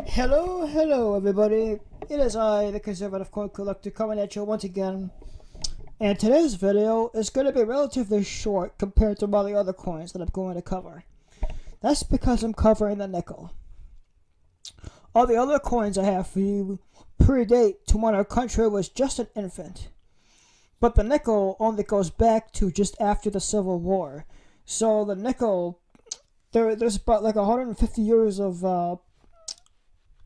Hello everybody. It is I, the Conservative Coin Collector, coming at you once again. And today's video is going to be relatively short compared to all the other coins that I'm going to cover. That's because I'm covering the nickel. All the other coins I have for you predate to when our country was just an infant. But the nickel only goes back to just after the Civil War. So the nickel, there's about like 150 years of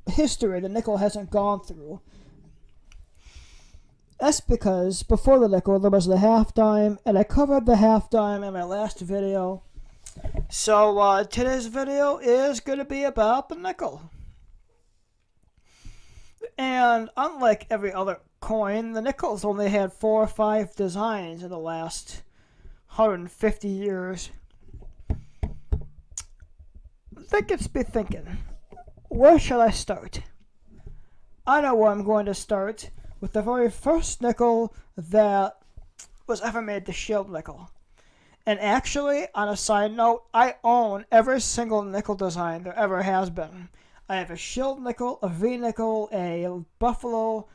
history the nickel hasn't gone through. That's because before the nickel there was the half dime, and I covered the half dime in my last video. So today's video is going to be about the nickel. And unlike every other coin, the nickel's only had 4 or 5 designs in the last 150 years. That gets me thinking. Where should I start? I know where I'm going to start, with the very first nickel that was ever made, the shield nickel. And actually, on a side note, I own every single nickel design there ever has been. I have a shield nickel, a V nickel, a buffalo,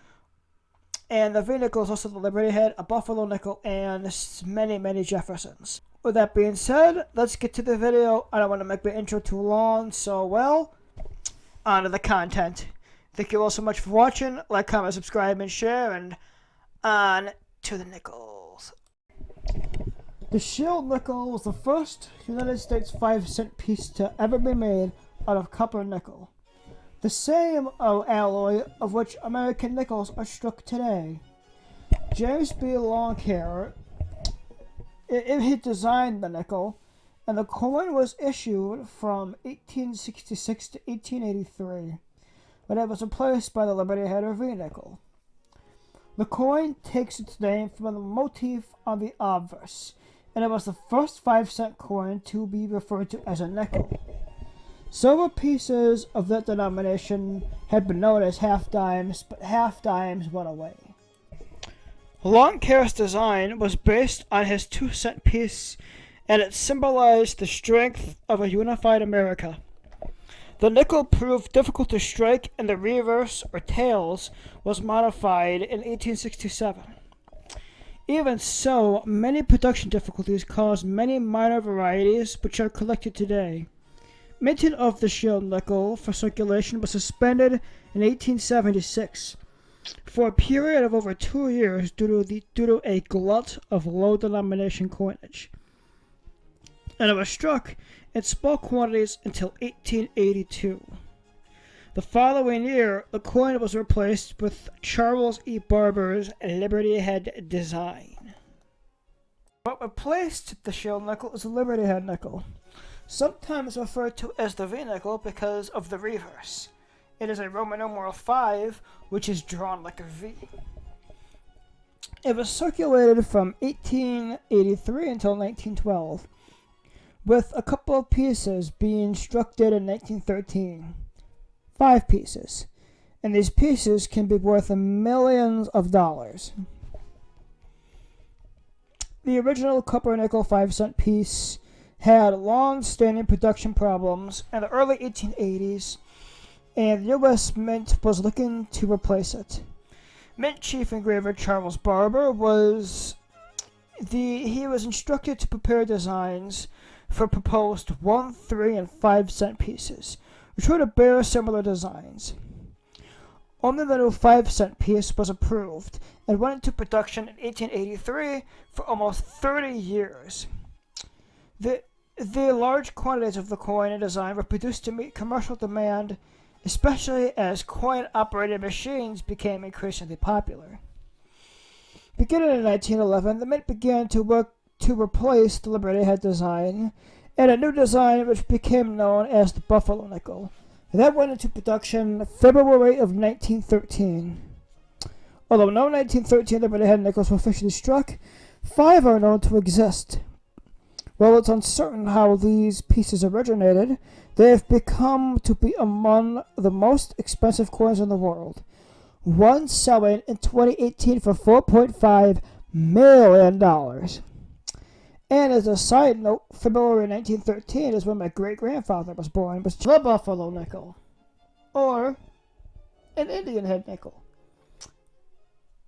and the V nickel is also the Liberty head, a buffalo nickel, and many Jeffersons. With that being said, let's get to the video. I don't want to make my intro too long, so on to the content. Thank you all so much for watching. Like, comment, subscribe, and share, and on to the nickels. The shield nickel was the first United States 5-cent piece to ever be made out of copper nickel. The same alloy of which American nickels are struck today. James B. Longhair, he designed the nickel, and the coin was issued from 1866 to 1883, when it was replaced by the Liberty head or V nickel. The coin takes its name from the motif on the obverse, and it was the first 5-cent coin to be referred to as a nickel. Silver pieces of that denomination had been known as half dimes, but half dimes went away. Longhair's design was based on his 2-cent piece, and it symbolized the strength of a unified America. The nickel proved difficult to strike, and the reverse, or tails, was modified in 1867. Even so, many production difficulties caused many minor varieties which are collected today. Minting of the shield nickel for circulation was suspended in 1876 for a period of over 2 years due to a glut of low-denomination coinage, and it was struck in small quantities until 1882. The following year, the coin was replaced with Charles E. Barber's Liberty head design. What replaced the shield nickel is the Liberty head nickel, sometimes referred to as the V nickel because of the reverse. It is a Roman numeral 5, which is drawn like a V. It was circulated from 1883 until 1912. With a couple of pieces being struck dead in 1913. 5 pieces. And these pieces can be worth millions of dollars. The original copper nickel 5-cent piece had long-standing production problems in the early 1880s, and the U.S. Mint was looking to replace it. Mint chief engraver Charles Barber was instructed to prepare designs for proposed 1, 3, and 5-cent pieces, which were to bear similar designs. Only the new 5-cent piece was approved and went into production in 1883 for almost 30 years. The large quantities of the coin and design were produced to meet commercial demand, especially as coin-operated machines became increasingly popular. Beginning in 1911, the Mint began to work to replace the Liberty head design, and a new design which became known as the buffalo nickel. That went into production February of 1913. Although no 1913 Liberty head nickels were officially struck, 5 are known to exist. While it's uncertain how these pieces originated, they have become to be among the most expensive coins in the world. One selling in 2018 for $4.5 million. And as a side note, February 1913 is when my great-grandfather was born, was the buffalo nickel. or an Indian head nickel.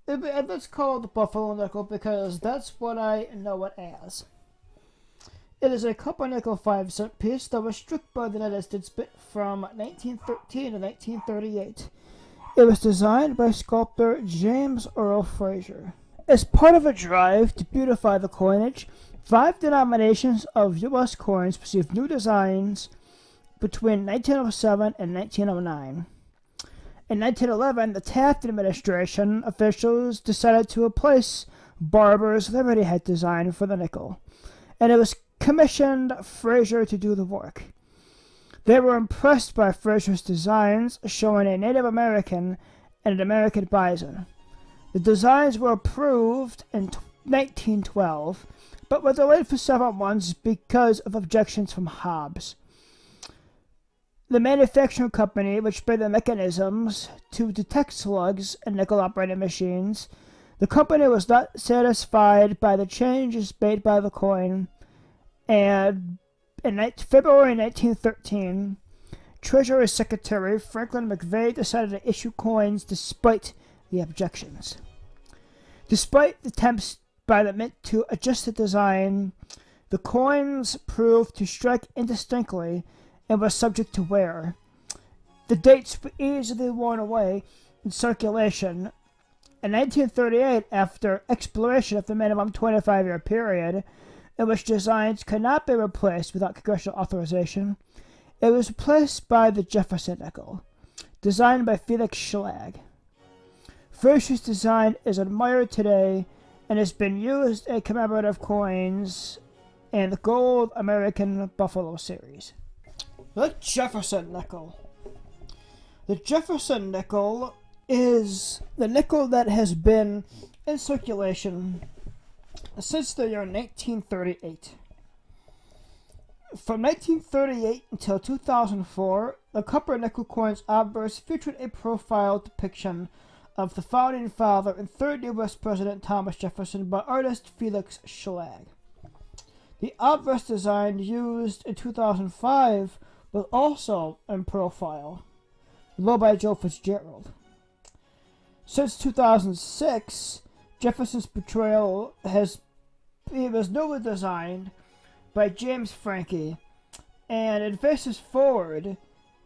And that's called the buffalo nickel because that's what I know it as. It is a copper nickel 5-cent piece that was struck by the United States Mint from 1913 to 1938. It was designed by sculptor James Earl Fraser. As part of a drive to beautify the coinage, 5 denominations of U.S. coins received new designs between 1907 and 1909. In 1911, the Taft administration officials decided to replace Barber's Liberty Head design for the nickel, and it was commissioned Fraser to do the work. They were impressed by Fraser's designs, showing a Native American and an American bison. The designs were approved in 1912, but were delayed for several months because of objections from Hobbs, the manufacturing company which made the mechanisms to detect slugs in nickel-operated machines. The company was not satisfied by the changes made by the coin, and in February 1913, Treasury Secretary Franklin McVeigh decided to issue coins despite the objections. Despite attempts by the Mint to adjust the design, the coins proved to strike indistinctly and were subject to wear. The dates were easily worn away in circulation. In 1938, after expiration of the minimum 25-year period, in which designs could not be replaced without congressional authorization, it was replaced by the Jefferson nickel, designed by Felix Schlag. Fraser's design is admired today and has been used in commemorative coins and the Gold American Buffalo series. The Jefferson nickel. The Jefferson nickel is the nickel that has been in circulation since the year 1938. From 1938 until 2004, the copper nickel coin's obverse featured a profile depiction of the founding father and third U.S. President Thomas Jefferson by artist Felix Schlag. The obverse design used in 2005 was also in profile, though by Joe Fitzgerald. Since 2006, Jefferson's portrayal was newly designed by James Frankie, and it faces forward,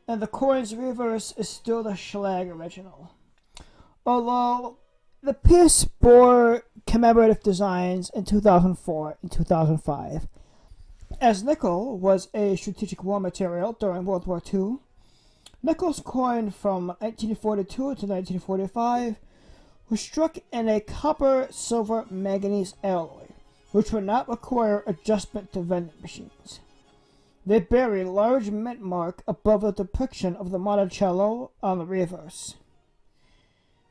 and the coin's reverse is still the Schlag original. Although the piece bore commemorative designs in 2004 and 2005. As nickel was a strategic war material during World War II, nickels coined from 1942 to 1945 were struck in a copper-silver-manganese alloy, which would not require adjustment to vending machines. They bear a large mint mark above the depiction of the Monticello on the reverse.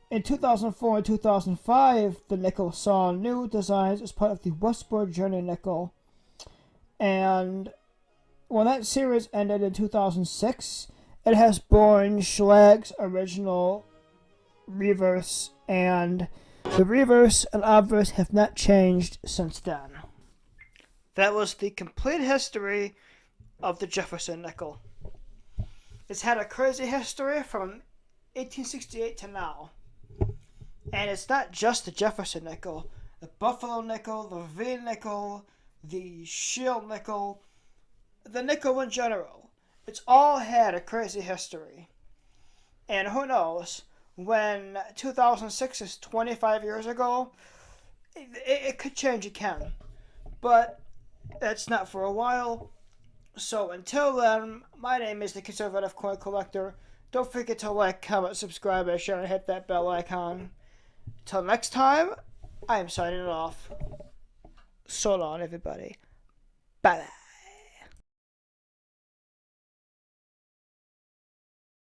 In 2004 and 2005, the nickel saw new designs as part of the Westward Journey nickel, and when that series ended in 2006, it has borne Schlag's original reverse, and the reverse and obverse have not changed since then. That was the complete history of the Jefferson nickel. It's had a crazy history from 1868 to now. And it's not just the Jefferson nickel. The Buffalo nickel, the V nickel, the Shield nickel, the nickel in general. It's all had a crazy history. And who knows, when 2006 is 25 years ago, it could change again. But that's not for a while. So until then, my name is the Conservative Coin Collector. Don't forget to like, comment, subscribe, and share, and hit that bell icon. Till next time, I am signing off. So long, everybody. Bye-bye.